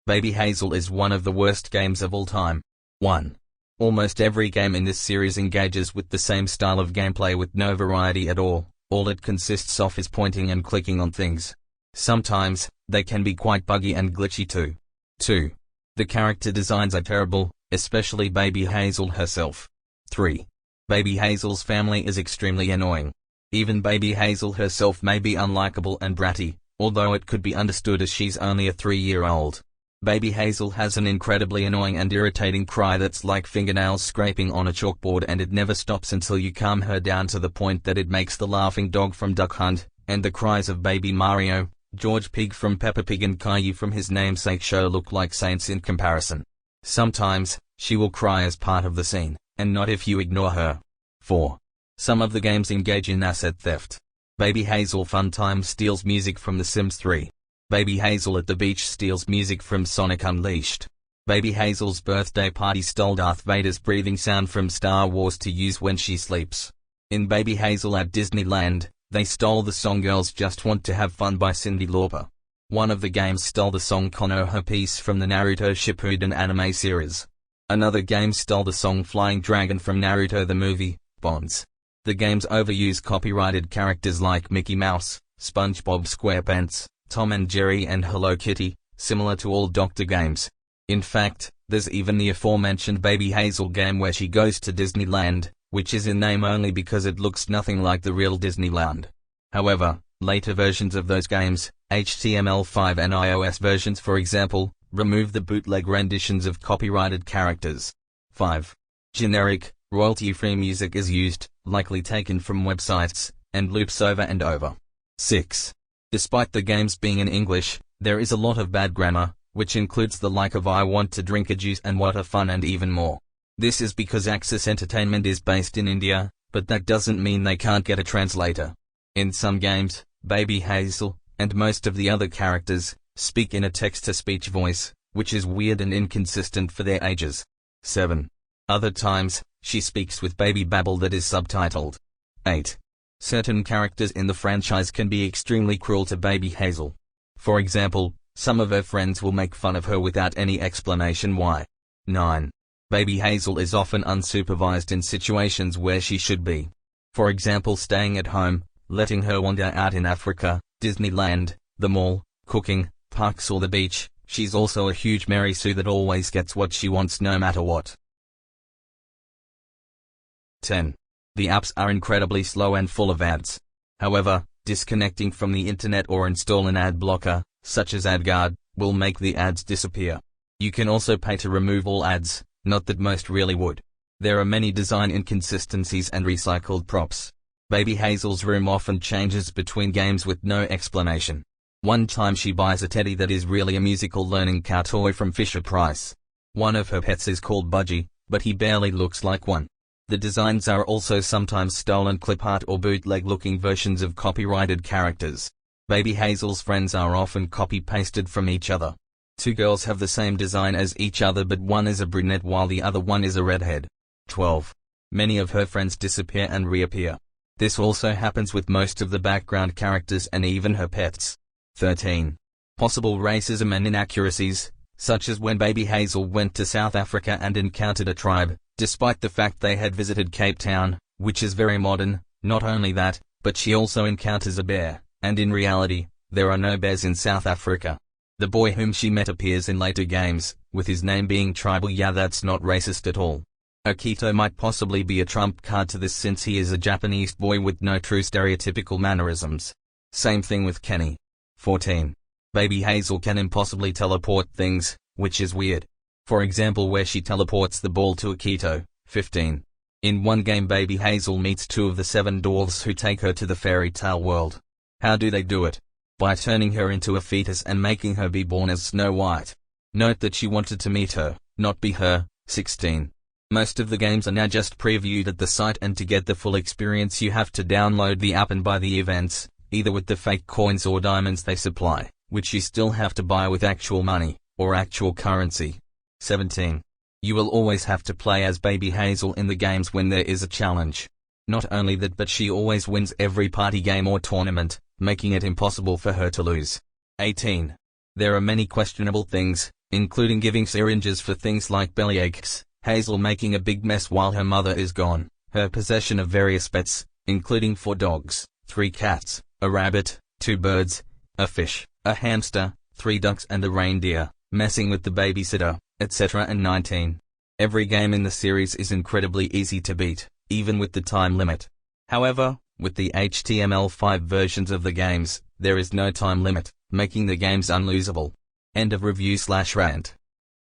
Baby Hazel is one of the worst games of all time. 1. Almost every game in this series engages with the same style of gameplay with no variety at all. All it consists of is pointing and clicking on things. Sometimes, they can be quite buggy and glitchy too. 2. The character designs are terrible, especially Baby Hazel herself. 3. Baby Hazel's family is extremely annoying. Even Baby Hazel herself may be unlikable and bratty, although it could be understood as she's only a 3-year-old. Baby Hazel has an incredibly annoying and irritating cry that's like fingernails scraping on a chalkboard, and it never stops until you calm her down to the point that it makes the laughing dog from Duck Hunt, and the cries of Baby Mario, George Pig from Peppa Pig, and Caillou from his namesake show look like saints in comparison. Sometimes, she will cry as part of the scene, and not if you ignore her. 4. Some of the games engage in asset theft. Baby Hazel Funtime steals music from The Sims 3. Baby Hazel at the beach steals music from Sonic Unleashed. Baby Hazel's birthday party stole Darth Vader's breathing sound from Star Wars to use when she sleeps. In Baby Hazel at Disneyland, they stole the song Girls Just Want to Have Fun by Cyndi Lauper. One of the games stole the song Konoha Piece from the Naruto Shippuden anime series. Another game stole the song Flying Dragon from Naruto the movie, Bonds. The games overuse copyrighted characters like Mickey Mouse, SpongeBob SquarePants, Tom and Jerry, and Hello Kitty, similar to all Doctor games. In fact, there's even the aforementioned Baby Hazel game where she goes to Disneyland, which is in name only because it looks nothing like the real Disneyland. However, later versions of those games, HTML5 and iOS versions for example, remove the bootleg renditions of copyrighted characters. 5. Generic, royalty-free music is used, likely taken from websites, and loops over and over. 6. Despite the games being in English, there is a lot of bad grammar, which includes the like of I want to drink a juice and what a fun and even more. This is because Axis Entertainment is based in India, but that doesn't mean they can't get a translator. In some games, Baby Hazel, and most of the other characters, speak in a text-to-speech voice, which is weird and inconsistent for their ages. 7. Other times, she speaks with baby babble that is subtitled. 8. Certain characters in the franchise can be extremely cruel to Baby Hazel. For example, some of her friends will make fun of her without any explanation why. 9. Baby Hazel is often unsupervised in situations where she should be. For example, staying at home, letting her wander out in Africa, Disneyland, the mall, cooking, parks or the beach. She's also a huge Mary Sue that always gets what she wants no matter what. 10. The apps are incredibly slow and full of ads. However, disconnecting from the internet or install an ad blocker, such as AdGuard, will make the ads disappear. You can also pay to remove all ads, not that most really would. There are many design inconsistencies and recycled props. Baby Hazel's room often changes between games with no explanation. One time she buys a teddy that is really a musical learning cow toy from Fisher-Price. One of her pets is called Budgie, but he barely looks like one. The designs are also sometimes stolen clip art or bootleg-looking versions of copyrighted characters. Baby Hazel's friends are often copy-pasted from each other. Two girls have the same design as each other, but one is a brunette while the other one is a redhead. 12. Many of her friends disappear and reappear. This also happens with most of the background characters and even her pets. 13. Possible racism and inaccuracies, such as when Baby Hazel went to South Africa and encountered a tribe, despite the fact they had visited Cape Town, which is very modern. Not only that, but she also encounters a bear, and in reality, there are no bears in South Africa. The boy whom she met appears in later games, with his name being tribal. Yeah, that's not racist at all. Akito might possibly be a trump card to this since he is a Japanese boy with no true stereotypical mannerisms. Same thing with Kenny. 14. Baby Hazel can impossibly teleport things, which is weird. For example, where she teleports the ball to Akito. 15. In one game, Baby Hazel meets 2 of the 7 dwarves who take her to the fairy tale world. How do they do it? By turning her into a fetus and making her be born as Snow White. Note that she wanted to meet her, not be her. 16. Most of the games are now just previewed at the site, and to get the full experience you have to download the app and buy the events, either with the fake coins or diamonds they supply, which you still have to buy with actual money, or actual currency. 17. You will always have to play as Baby Hazel in the games when there is a challenge. Not only that, but she always wins every party game or tournament, making it impossible for her to lose. 18. There are many questionable things, including giving syringes for things like bellyaches, Hazel making a big mess while her mother is gone, her possession of various pets, including 4 dogs, 3 cats, a rabbit, 2 birds, a fish, a hamster, 3 ducks and a reindeer, messing with the babysitter, etc. and 19. Every game in the series is incredibly easy to beat, even with the time limit. However, with the HTML5 versions of the games, there is no time limit, making the games unlosable. End of review/rant.